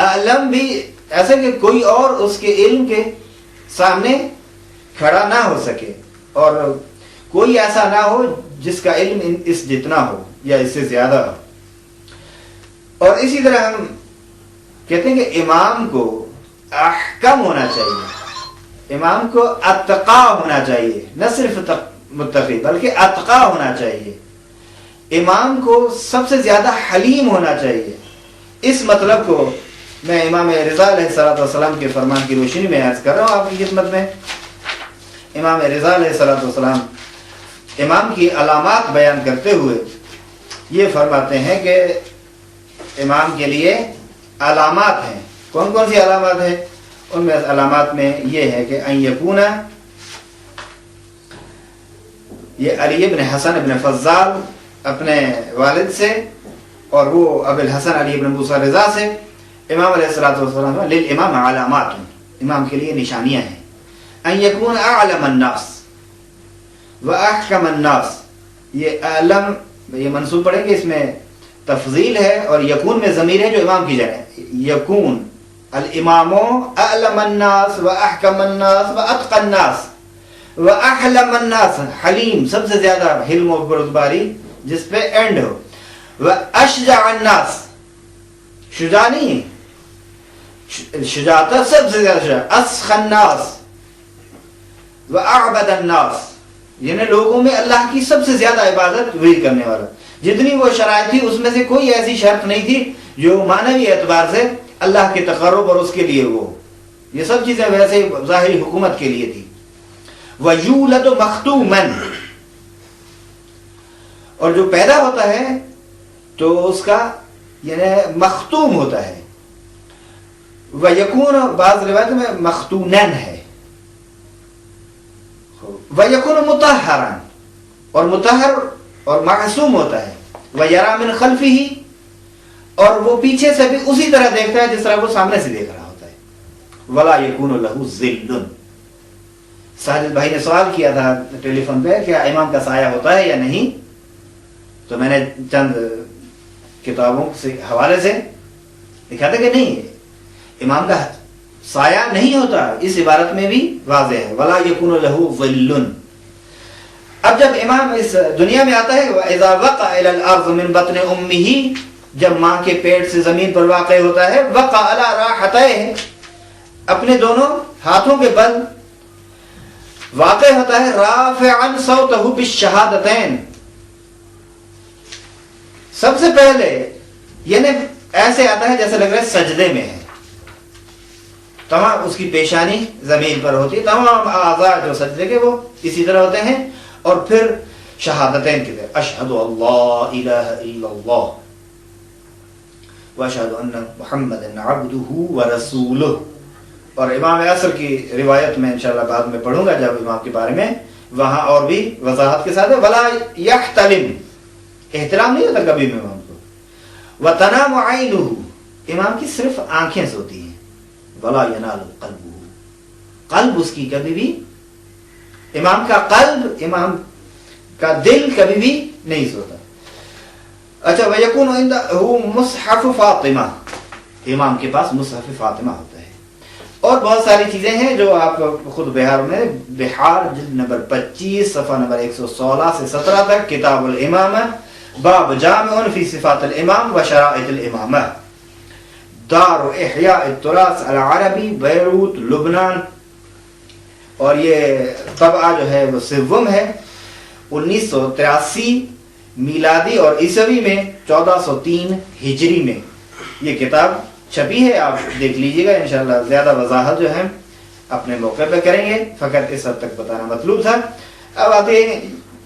علم بھی ایسا کہ کوئی اور اس کے علم کے سامنے کھڑا نہ ہو سکے، اور کوئی ایسا نہ ہو جس کا علم اس جتنا ہو یا اس سے زیادہ ہو۔ اور اسی طرح ہم کہتے ہیں کہ امام کو احکم ہونا چاہیے، امام کو اتقا ہونا چاہیے، نہ صرف متقی بلکہ اتقا ہونا چاہیے، امام کو سب سے زیادہ حلیم ہونا چاہیے۔ اس مطلب کو میں امام رضا علیہ السلام کے فرمان کی روشنی میں عرض کر رہا ہوں آپ کی خدمت میں۔ امام رضا علیہ السلام امام کی علامات بیان کرتے ہوئے یہ فرماتے ہیں کہ امام کے لیے علامات ہیں۔ کون کون سی علامات ہیں؟ ان میں علامات میں یہ ہے کہ ان یکون، یہ علی بن حسن بن فضال اپنے والد سے، اور وہ ابو الحسن علی بن موسیٰ رضا سے، امام علیہ السلام للامام علامات، امام کے لیے نشانیاں ہیں۔ ان یکون اعلم الناس واحکم الناس، یہ علم یہ منصوب پڑھیں گے، اس میں تفضیل ہے، اور یکون میں ضمیر ہے جو امام کی جگہ ہے۔ یکون الامام اعلم الناس واحکم الناس واتقى الناس واحلم الناس، حلیم سب سے زیادہ حلم و بردباری جس پہ اینڈ ہو، واشجع الناس، شجاع نہیں، شجاعت سب سے زیادہ شجاع، اسخى الناس واعبد الناس، یعنی لوگوں میں اللہ کی سب سے زیادہ عبادت وہی کرنے والا۔ جتنی وہ شرائط تھی اس میں سے کوئی ایسی شرط نہیں تھی جو معنوی اعتبار سے اللہ کے تقرب اور اس کے لیے وہ، یہ سب چیزیں ویسے ظاہری حکومت کے لیے تھی۔ وَيُولَدُ مَخْتُومًا، اور جو پیدا ہوتا ہے تو اس کا یعنی مختوم ہوتا ہے۔ وَيَكُونُ، بعض روایت میں مختونن ہے۔ وَيَكُونُ مُطَهَّرًا، اور مطہر اور معصوم ہوتا ہے۔ وَيَرَى مِنْ خَلْفِهِ، اور وہ پیچھے سے بھی اسی طرح دیکھتا ہے جس طرح وہ سامنے سے دیکھ رہا ہوتا ہے۔ وَلَا يَكُونُ لَهُ ظِلٌّ، ساجد بھائی نے سوال کیا تھا ٹیلی فون پہ کیا امام کا سایہ ہوتا ہے یا نہیں، تو میں نے چند کتابوں سے حوالے سے لکھا تھا کہ نہیں، امام کا سایہ نہیں ہوتا، اس عبارت میں بھی واضح ہے، وَلَا يَكُونُ لَهُ ظِلٌّ۔ اب جب امام اس دنیا میں آتا ہے، وَإِذَا وَقَعَ إِلَى الْأَرْضِ مِنْ بَطْنِ أُمِّهِ، جب ماں کے پیٹ سے زمین پر واقع ہوتا ہے، وَقَعَ عَلَى رَاحَتَيْهِ، اپنے دونوں ہاتھوں کے بل واقع ہوتا ہے، رَافِعًا صَوْتَهُ بِالشَّهَادَتَيْن، سب سے پہلے یعنی ایسے آتا ہے جیسے لگ رہا ہے سجدے میں ہے، تمام اس کی پیشانی زمین پر ہوتی ہے، تمام اعضاء جو سجدے کے وہ اسی طرح ہوتے ہیں، اور پھر شہادتین کی طرح اشہد اللہ الہ الا اللہ واشہد ان محمد عبدہ ورسولہ۔ اور امام عصر کی روایت میں انشاءاللہ بعد میں پڑھوں گا جب امام کے بارے میں، وہاں اور بھی وضاحت کے ساتھ ہے، ولا یحتلم، احترام نہیں ہوتا کبھی بھی امام کو، وتنام عینہ، امام کی صرف آنکھیں سوتی ہیں، ولا ینال قلبہ، قلب اس کی کبھی بھی، امام کا قلب، امام کا دل کبھی بھی نہیں سوتا۔ اچھا، وَيَكُونُ عِندَهُ مُصْحَفُ فاطمہ، امام کے پاس مصحف فاطمہ ہوتا ہے، اور بہت ساری چیزیں ہیں جو آپ خود بہار میں، بہار جلد نمبر 25 صفحہ نمبر 116 سے 17 تک، کتاب الامامہ، باب جامع فی صفات الامام و شرائط الامامہ، دار احیاء التراث العربی، بیروت، لبنان، اور یہ طبعہ جو ہے وہ سوم ہے، 1983 میلادی اور عیسوی میں 1403 ہجری میں یہ کتاب چھپی ہے، آپ دیکھ لیجئے گا انشاءاللہ۔ زیادہ وضاحت جو ہے اپنے موقع پہ کریں گے، فقط اس حد تک بتانا مطلوب تھا۔ اب آتے ہیں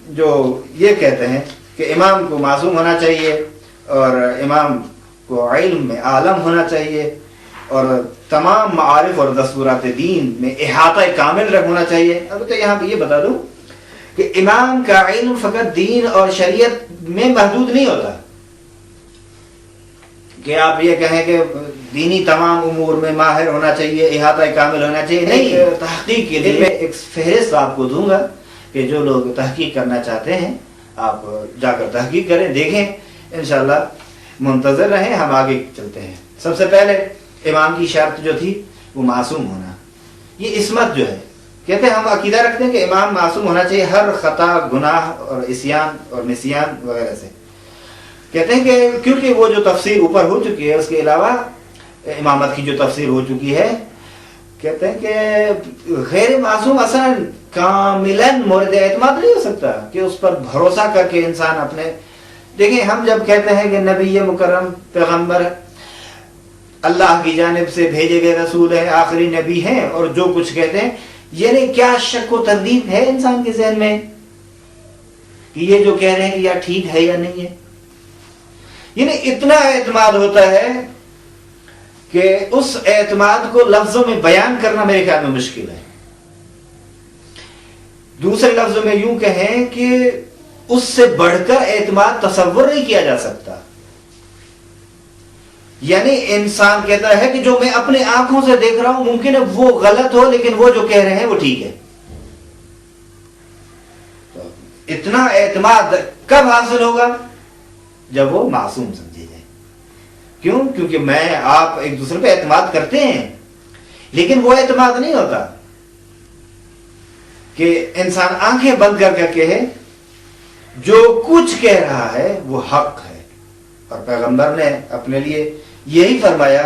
جو یہ کہتے ہیں کہ امام کو معصوم ہونا چاہیے، اور امام کو علم میں عالم ہونا چاہیے، اور تمام معارف اور دستورات دین میں احاطہ کامل ہونا چاہیے۔ اب تو یہاں پہ یہ بتا دوں کہ امام کا علم فقط دین اور شریعت میں محدود نہیں ہوتا، کہ آپ یہ کہیں کہ دینی تمام امور میں ماہر ہونا چاہیے، احاطہ کامل ہونا چاہیے، نہیں۔ تحقیق کے لیے میں ایک فہرست آپ کو دوں گا کہ جو لوگ تحقیق کرنا چاہتے ہیں آپ جا کر تحقیق کریں، دیکھیں، انشاءاللہ منتظر رہیں، ہم آگے چلتے ہیں۔ سب سے پہلے امام کی شرط جو تھی وہ معصوم ہونا. یہ عصمت جو ہے، کہتے ہیں ہم عقیدہ رکھتے ہیں کہ امام معصوم ہونا چاہیے ہر خطا، گناہ اور عصیان اور نسیان وغیرہ سے. کہتے ہیں کہ کیونکہ وہ جو تفسیر اوپر ہو چکی ہے، اس کے علاوہ امامت کی جو تفسیر ہو چکی ہے، کہتے ہیں کہ غیر معصوم اصلا کاملاً مورد اعتماد نہیں ہو سکتا کہ اس پر بھروسہ کر کے انسان اپنے. دیکھیں ہم جب کہتے ہیں کہ نبی مکرم پیغمبر اللہ کی جانب سے بھیجے گئے رسول ہیں، آخری نبی ہیں، اور جو کچھ کہتے ہیں، یعنی کیا شک و تردید ہے انسان کے ذہن میں کہ یہ جو کہہ رہے ہیں کہ یا ٹھیک ہے یا نہیں ہے؟ یعنی اتنا اعتماد ہوتا ہے کہ اس اعتماد کو لفظوں میں بیان کرنا میرے خیال میں مشکل ہے. دوسرے لفظوں میں یوں کہیں کہ اس سے بڑھ کر اعتماد تصور نہیں کیا جا سکتا. یعنی انسان کہتا ہے کہ جو میں اپنے آنکھوں سے دیکھ رہا ہوں ممکن ہے وہ غلط ہو، لیکن وہ جو کہہ رہے ہیں وہ ٹھیک ہے. اتنا اعتماد کب حاصل ہوگا؟ جب وہ معصوم سمجھے جائے. کیوں؟ کیونکہ میں آپ ایک دوسرے پہ اعتماد کرتے ہیں، لیکن وہ اعتماد نہیں ہوتا کہ انسان آنکھیں بند کر کے کہے جو کچھ کہہ رہا ہے وہ حق ہے. اور پیغمبر نے اپنے لیے یہی فرمایا،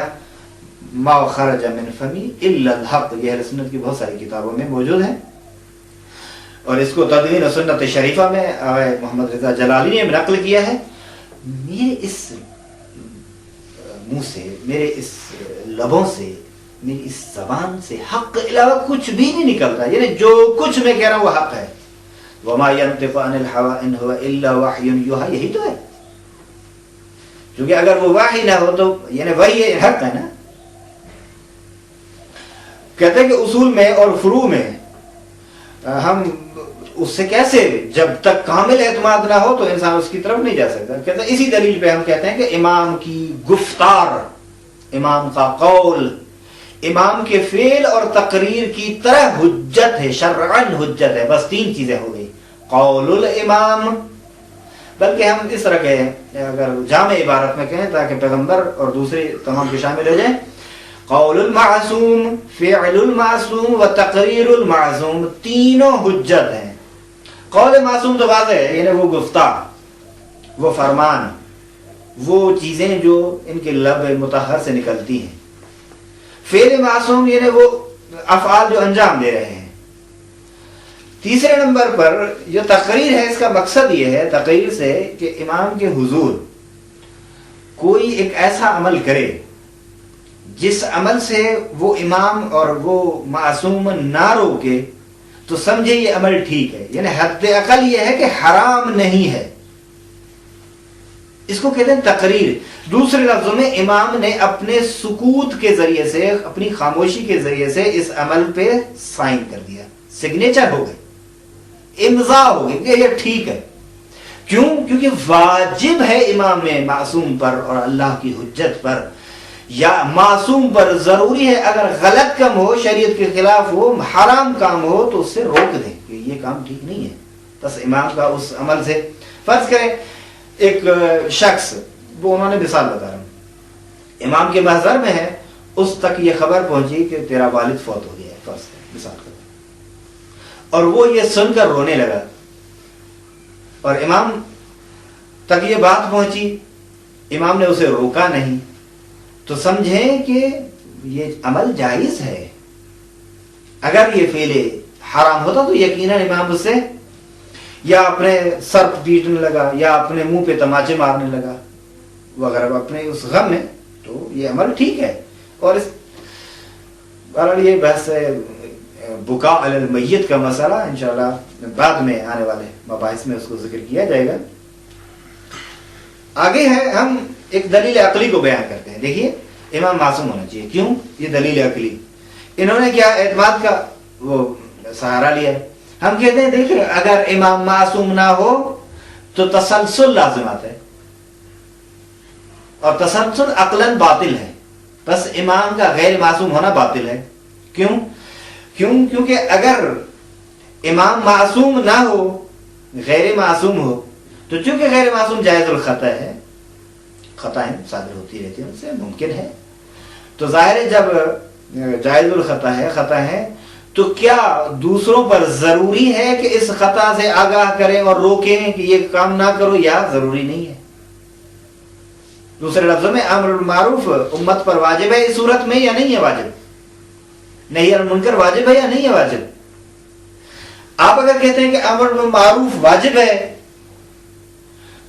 ما خرج من فمی الا الحق. یہ اہل سنت کی بہت ساری کتابوں میں موجود ہے، اور اس کو تدوین و سنت شریفہ میں محمد رضا جلالی نے نقل کیا ہے. میرے اس منہ سے، میرے اس لبوں سے، میری اس زبان سے حق کے علاوہ کچھ بھی نہیں نکلتا. یعنی جو کچھ میں کہہ رہا ہوں وہ حق ہے. وما ينطق عن الهوى ان هو الا وحي يوحى. یہی تو ہے، کیونکہ اگر وہ وحی نہ ہو تو یعنی وہی حق ہے نا. کہتے ہیں کہ اصول میں اور فروع میں ہم اس سے کیسے، جب تک کامل اعتماد نہ ہو تو انسان اس کی طرف نہیں جا سکتا. کہتے ہیں اسی دلیل پہ ہم کہتے ہیں کہ امام کی گفتار، امام کا قول، امام کے فعل اور تقریر کی طرح حجت ہے، شرعاً حجت ہے. بس تین چیزیں ہو گئی، قول الامام. بلکہ ہم اس طرح کہیں، اگر جامع عبارت میں کہیں تاکہ پیغمبر اور دوسرے تمام کے شامل ہو جائیں، قول المعصوم، فعل المعصوم و تقریر المعصوم، تینوں حجت ہیں. قول معصوم تو واضح ہے، یعنی وہ گفتار، وہ فرمان، وہ چیزیں جو ان کے لب مطہر سے نکلتی ہیں. فعل معصوم یعنی وہ افعال جو انجام دے رہے ہیں. تیسرے نمبر پر جو تقریر ہے، اس کا مقصد یہ ہے تقریر سے کہ امام کے حضور کوئی ایک ایسا عمل کرے جس عمل سے وہ امام اور وہ معصوم نہ روکے تو سمجھے یہ عمل ٹھیک ہے. یعنی حد اقل یہ ہے کہ حرام نہیں ہے. اس کو کہتے ہیں تقریر. دوسرے لفظوں میں امام نے اپنے سکوت کے ذریعے سے، اپنی خاموشی کے ذریعے سے اس عمل پہ سائن کر دیا، سگنیچر ہو گئی، امضاء ہو گئی کہ یہ ٹھیک ہے. کیوں؟ کیونکہ واجب ہے امام میں معصوم پر اور اللہ کی حجت پر یا معصوم پر ضروری ہے اگر غلط کام ہو، شریعت کے خلاف ہو، حرام کام ہو تو اس سے روک دیں کہ یہ کام ٹھیک نہیں ہے. بس امام کا اس عمل سے، فرض کریں ایک شخص، وہ انہوں نے مثال بتا رہا ہوں، امام کے محضر میں ہے، اس تک یہ خبر پہنچی کہ تیرا والد فوت ہو گیا ہے، فرض کریں مثال کریں، اور وہ یہ سن کر رونے لگا اور امام تک یہ بات پہنچی، امام نے اسے روکا نہیں، تو سمجھیں کہ یہ عمل جائز ہے. اگر یہ فعل حرام ہوتا تو یقیناً امام اس سے یا اپنے سر پیٹنے لگا یا اپنے منہ پہ تماچے مارنے لگا وغیرہ اپنے اس غم میں، تو یہ عمل ٹھیک ہے. اور اس بہرحال یہ بحث بکا علی المیت کا مسئلہ انشاءاللہ بعد میں آنے والے مباحث میں اس کو ذکر کیا جائے گا. آگے ہے، ہم ایک دلیل عقلی کو بیان کرتے ہیں. دیکھیے امام معصوم ہونا چاہیے. کیوں؟ یہ دلیل عقلی. انہوں نے کیا اعتماد کا وہ سہارا لیا. ہم کہتے ہیں دیکھیں اگر امام معصوم نہ ہو تو تسلسل لازمات ہے، اور تسلسل عقلاً باطل ہے. بس امام کا غیر معصوم ہونا باطل ہے. کیونکہ اگر امام معصوم نہ ہو، غیر معصوم ہو، تو چونکہ غیر معصوم جائز الخطا ہے، خطائیں صادر ہوتی رہتی ہیں، اس سے ممکن ہے، تو ظاہر ہے جب جائز الخطا ہے، خطا ہے، تو کیا دوسروں پر ضروری ہے کہ اس خطا سے آگاہ کریں اور روکیں کہ یہ کام نہ کرو، یا ضروری نہیں ہے؟ دوسرے لفظوں میں امر بالمعروف امت پر واجب ہے اس صورت میں یا نہیں ہے واجب؟ نہی عن المنکر واجب ہے یا نہیں ہے واجب؟ آپ اگر کہتے ہیں کہ امر بالمعروف واجب ہے،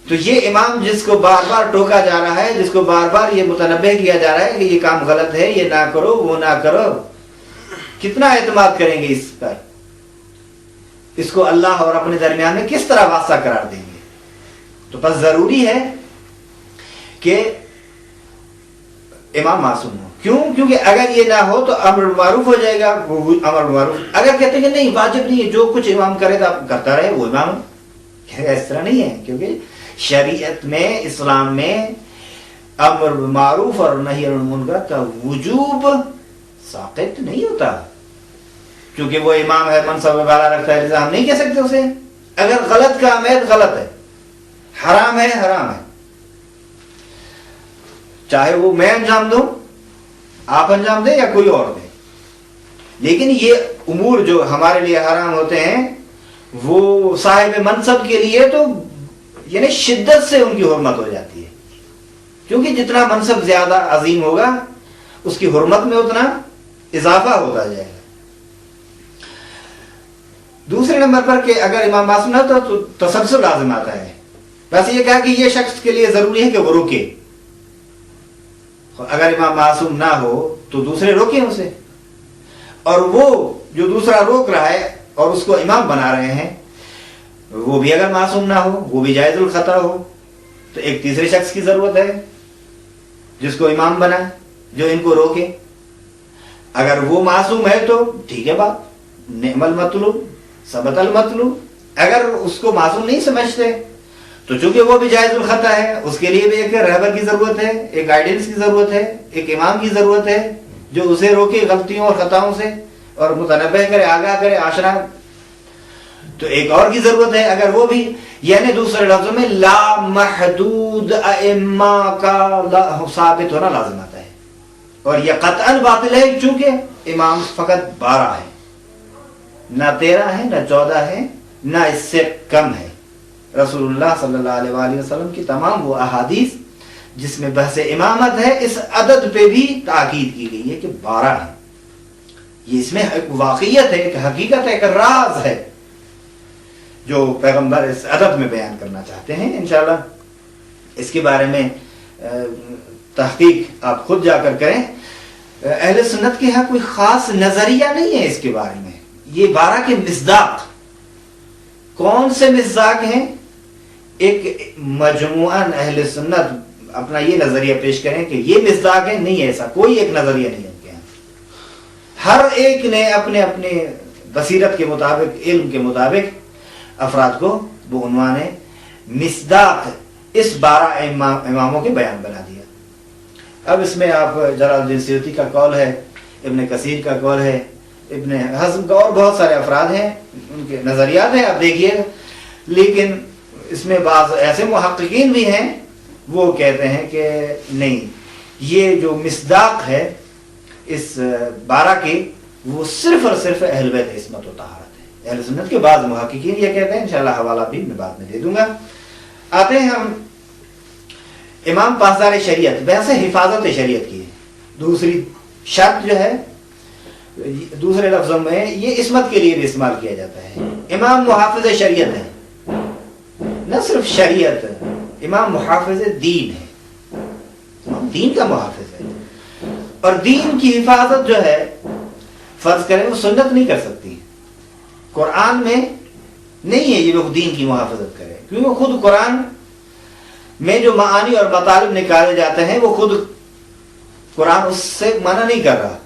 تو یہ امام جس کو بار بار ٹوکا جا رہا ہے، جس کو بار بار یہ متنبہ کیا جا رہا ہے کہ یہ کام غلط ہے، یہ نہ کرو، وہ نہ کرو، کتنا اعتماد کریں گے اس پر؟ اس کو اللہ اور اپنے درمیان میں کس طرح واسطہ قرار دیں گے؟ تو بس ضروری ہے کہ امام معصوم ہو. کیوں؟ کیونکہ اگر یہ نہ ہو تو امر معروف ہو جائے گا، وہ امر معروف. اگر کہتے ہیں کہ نہیں واجب نہیں ہے، جو کچھ امام کرے تو آپ کرتا رہے، وہ امام. اس طرح نہیں ہے، کیونکہ شریعت میں، اسلام میں امر معروف اور نہی عن المنکر کا وجوب ساقط نہیں ہوتا. کیونکہ وہ امام ہے، منصب بالا رکھتا ہے، ہم نہیں کہہ سکتے اسے اگر غلط کام ہے تو غلط ہے، حرام ہے حرام ہے، چاہے وہ میں انجام دوں، آپ انجام دیں یا کوئی اور دے. لیکن یہ امور جو ہمارے لیے حرام ہوتے ہیں وہ صاحب منصب کے لیے تو یعنی شدت سے ان کی حرمت ہو جاتی ہے، کیونکہ جتنا منصب زیادہ عظیم ہوگا اس کی حرمت میں اتنا اضافہ ہوتا جائے گا. دوسرے نمبر پر کہ اگر امام معصوم نہ تو تسلسل لازم آتا ہے. بس یہ کہا کہ یہ شخص کے لیے ضروری ہے کہ وہ روکے. اگر امام معصوم نہ ہو تو دوسرے روکیں اسے، اور وہ جو دوسرا روک رہا ہے اور اس کو امام بنا رہے ہیں وہ بھی اگر معصوم نہ ہو، وہ بھی جائز الخطا ہو، تو ایک تیسرے شخص کی ضرورت ہے جس کو امام بنا، جو ان کو روکے. اگر وہ معصوم ہے تو ٹھیک ہے بات، نعم المطلوب ثبت المطلوب. اگر اس کو معصوم نہیں سمجھتے تو چونکہ وہ بھی جائز الخطا ہے، اس کے لیے بھی ایک رہبر کی ضرورت ہے، ایک گائیڈنس کی ضرورت ہے، ایک امام کی ضرورت ہے جو اسے روکے غلطیوں اور خطاؤں سے اور متنبہ کرے، آگاہ کرے، آشنا. تو ایک اور کی ضرورت ہے. اگر وہ بھی، یعنی دوسرے لفظوں میں لا محدود ائمہ کا ثابت ہونا لازم آتا ہے. اور یہ قطعاً باطل ہے، چونکہ امام فقط 12 ہے، نہ 13 ہے، نہ 14 ہے، نہ اس سے کم ہے. رسول اللہ صلی اللہ علیہ وآلہ وسلم کی تمام وہ احادیث جس میں بحث امامت ہے، اس عدد پہ بھی تاکید کی گئی ہے کہ 12 ہے. یہ اس میں ایک واقعیت ہے، ایک حقیقت ہے، ایک راز ہے جو پیغمبر اس عدد میں بیان کرنا چاہتے ہیں. انشاءاللہ اس کے بارے میں تحقیق آپ خود جا کر کریں. اہل سنت کے ہاں کوئی خاص نظریہ نہیں ہے اس کے بارے میں. یہ 12 کے مصداق کون سے مصداق ہیں؟ ایک مجموعاً اہل سنت اپنا یہ نظریہ پیش کریں کہ یہ مصداق ہے، نہیں ایسا کوئی ایک نظریہ نہیں ہے ان کے یہاں. ہر ایک نے اپنے اپنے بصیرت کے مطابق، علم کے مطابق افراد کو وہ عنوان مصداق اس 12 اماموں کے بیان بنا دیا. اب اس میں آپ جلال الدین سیوطی کا قول ہے، ابن کثیر کا قول ہے، ابن حزم کا، اور بہت سارے افراد ہیں، ان کے نظریات ہیں، آپ دیکھیے. لیکن اس میں بعض ایسے محققین بھی ہیں وہ کہتے ہیں کہ نہیں، یہ جو مصداق ہے اس 12 کی وہ صرف اور صرف اہل بیت عصمت و طہارت ہے. اہل سنت کے بعض محققین یہ کہتے ہیں، انشاءاللہ حوالہ بھی میں بعد میں دے دوں گا. آتے ہیں ہم امام پاسدار شریعت، ویسے حفاظت شریعت کی ہے. دوسری شرط جو ہے، دوسرے لفظوں میں یہ عصمت کے لیے بھی استعمال کیا جاتا ہے. امام محافظ شریعت ہے، نہ صرف شریعت، امام محافظ دین ہے، امام دین کا محافظ ہے. اور دین کی حفاظت جو ہے فرض کریں وہ سنت نہیں کر سکتی، قرآن میں نہیں ہے یہ لوگ دین کی محافظت کریں، کیونکہ خود قرآن میں جو معانی اور مطالب نکالے جاتے ہیں وہ خود قرآن اس سے منع نہیں کر رہا،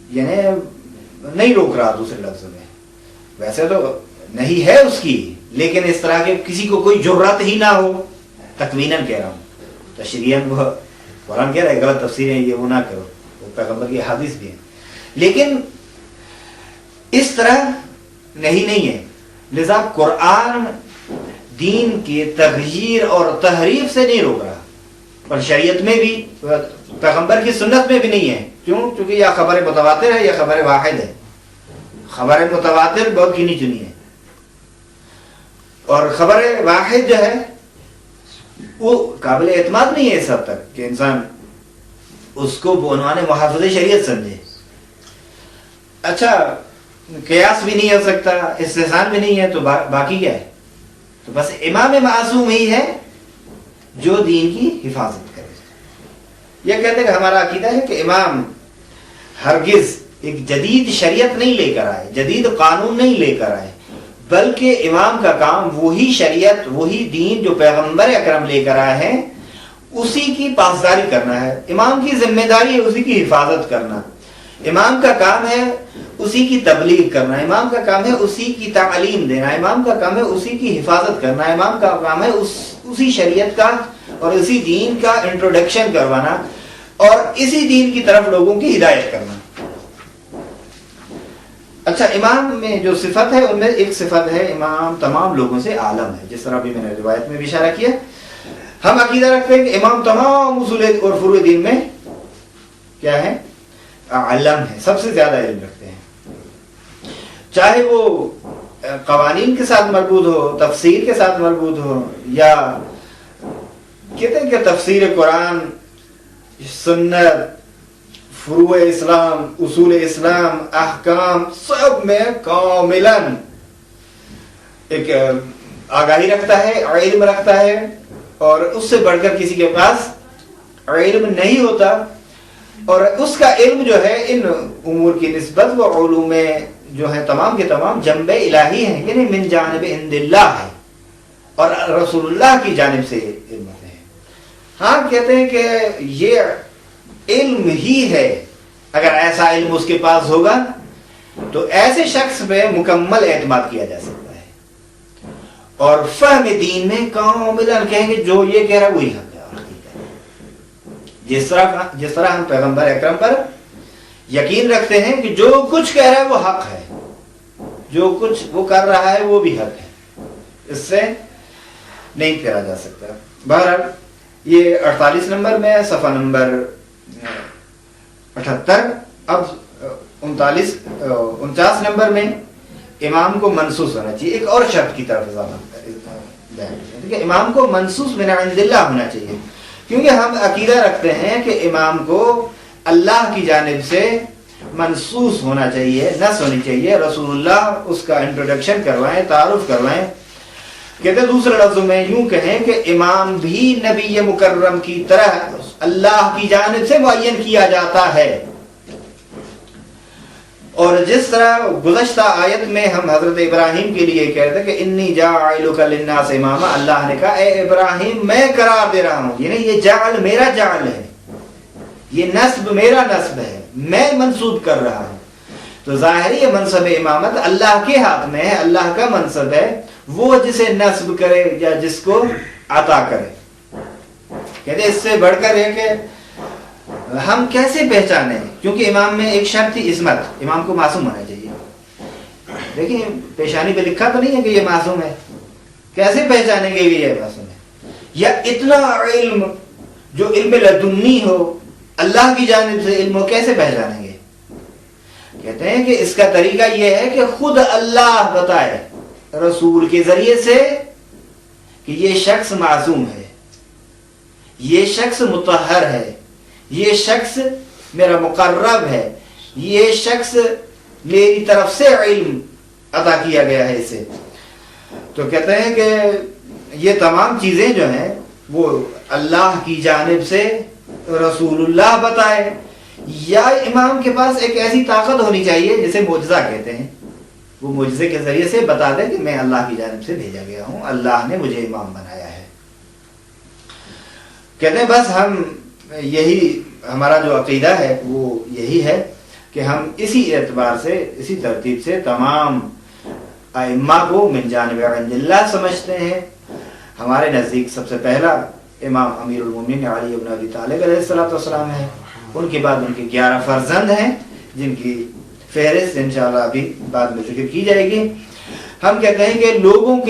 یعنی نہیں روک رہا. دوسرے لفظوں میں ویسے تو نہیں ہے اس کی، لیکن اس طرح کے کسی کو کوئی جرات ہی نہ ہو، تکویناً کہہ رہا ہوں، تشریعاً وہ قرآن کہہ رہا ہے غلط تفسیریں یہ وہ نہ کرو، وہ پیغمبر کی حدیث بھی ہیں، لیکن اس طرح نہیں ہے. لذا قرآن دین کے تغییر اور تحریف سے نہیں روک رہا. اور شریعت میں بھی پیغمبر کی سنت میں بھی نہیں ہے. کیوں؟ کیونکہ یہ خبر متواتر ہے، یہ خبر واحد ہے. خبر متواتر بہت گنی چنی ہے، اور خبر واحد جو ہے وہ قابل اعتماد نہیں ہے اس حد تک کہ انسان اس کو بعنوان محافظ شریعت سمجھے. اچھا قیاس بھی نہیں ہو سکتا، استحسان بھی نہیں ہے، تو باقی کیا ہے؟ تو بس امام معصوم ہی ہے جو دین کی حفاظت کرے. یہ کہتے ہیں کہ ہمارا عقیدہ ہے کہ امام ہرگز ایک جدید شریعت نہیں لے کر آئے، جدید قانون نہیں لے کر آئے، بلکہ امام کا کام وہی شریعت، وہی دین جو پیغمبر اکرم لے کر آئے ہیں اسی کی پاسداری کرنا ہے. امام کی ذمہ داری ہے اسی کی حفاظت کرنا. امام کا کام ہے اسی کی تبلیغ کرنا، امام کا کام ہے اسی کی تعلیم دینا، امام کا کام ہے اسی کی حفاظت کرنا، امام کا کام ہے اسی شریعت کا اور اسی دین کا انٹروڈکشن کروانا اور اسی دین کی طرف لوگوں کی ہدایت کرنا. اچھا امام میں جو صفت ہے ان میں ایک صفت ہے امام تمام لوگوں سے عالم ہے، جس طرح بھی میں نے روایت میں بھی اشارہ کیا. ہم عقیدہ رکھتے ہیں کہ امام تمام اصول اور فروع دین میں کیا ہے؟ عالم ہے، سب سے زیادہ علم رکھتے ہیں. چاہے وہ قوانین کے ساتھ مربوط ہو، تفسیر کے ساتھ مربوط ہو، یا کہتے ہیں کہ تفسیر قرآن، سنت، فروع اسلام، اصول اسلام، احکام، سب میں کاملاً ایک آگاہی رکھتا ہے، علم رکھتا ہے، اور اس سے بڑھ کر کسی کے پاس علم نہیں ہوتا. اور اس کا علم جو ہے ان امور کی نسبت وہ علوم جو ہے تمام کے تمام جنب الہی ہیں، یعنی من جانب عند اللہ ہے اور رسول اللہ کی جانب سے علم ہے. ہاں کہتے ہیں کہ یہ علم ہی ہے، اگر ایسا علم اس کے پاس ہوگا تو ایسے شخص پہ مکمل اعتماد کیا جا سکتا ہے، اور فہم دین میں کاملاً کہیں گے جو یہ کہہ رہا ہے وہی حق ہے اور حقیقت ہے. جس طرح ہم پیغمبر اکرم پر یقین رکھتے ہیں کہ جو کچھ کہہ رہا ہے وہ حق ہے، جو کچھ وہ کر رہا ہے وہ بھی حق ہے، اس سے نہیں پھیرا جا سکتا. بہرحال یہ 48 نمبر میں صفحہ نمبر 78. اب 49 نمبر میں امام کو منصوص ہونا چاہیے. ایک اور شرط کی طرف کہ امام کو منصوص من عند اللہ ہونا چاہیے، کیونکہ ہم عقیدہ رکھتے ہیں کہ امام کو اللہ کی جانب سے منصوص ہونا چاہیے، نص ہونی چاہیے. رسول اللہ اس کا انٹروڈکشن کروائیں، تعارف کروائیں. کہتے دوسرے لفظوں میں یوں کہیں کہ امام بھی نبی مکرم کی طرح اللہ کی جانب سے معین کیا جاتا ہے. اور جس طرح گزشتہ آیت میں ہم حضرت ابراہیم کے لیے کہہ رہے تھے کہ انی جاعلک للناس اماما، اللہ نے کہا اے ابراہیم میں قرار دے رہا ہوں، یعنی یہ جعل میرا جعل ہے، یہ نسب میرا نسب ہے، میں منسوب کر رہا ہوں. تو ظاہر یہ منصب امامت اللہ کے ہاتھ میں ہے، اللہ کا منصب ہے، وہ جسے نسب کرے یا جس کو عطا کرے. کہتے اس سے بڑھ کر ہے کہ ہم کیسے پہچانے، کیونکہ امام میں ایک شرط تھی عصمت، امام کو معصوم ہونا چاہیے. دیکھیں پیشانی پہ لکھا تو نہیں ہے کہ یہ معصوم ہے، کیسے پہچانیں گے کہ یہ معصوم ہے؟ یا اتنا علم جو علم لدنی ہو، اللہ کی جانب سے علم ہو، کیسے پہچانیں گے؟ کہتے ہیں کہ اس کا طریقہ یہ ہے کہ خود اللہ بتائے رسول کے ذریعے سے کہ یہ شخص معصوم ہے، یہ شخص مطہر ہے، یہ شخص میرا مقرب ہے، یہ شخص میری طرف سے علم عطا کیا گیا ہے اسے. تو کہتے ہیں کہ یہ تمام چیزیں جو ہیں وہ اللہ کی جانب سے رسول اللہ بتائے، یا امام کے پاس ایک ایسی طاقت ہونی چاہیے جسے معجزہ کہتے ہیں، وہ معجزے کے ذریعے سے بتا دے کہ میں اللہ کی جانب سے بھیجا گیا ہوں، اللہ نے مجھے امام بنایا ہے. کہتے ہیں بس ہم یہی ہمارا جو عقیدہ ہے وہ یہی ہے کہ ہم اسی اعتبار سے، اسی ترتیب سے تمام ائمہ کو من جانب عند اللہ سمجھتے ہیں. ہمارے نزدیک سب سے پہلا امام امیر المومنین علی بن ابی طالب علیہ السلام ہے، ان کے بعد ان کے 11 فرزند ہیں جن کی فہرست انشاءاللہ ابھی بعد میں ذکر کی جائے گی. ہم کہتے ہیں کہ لوگوں کے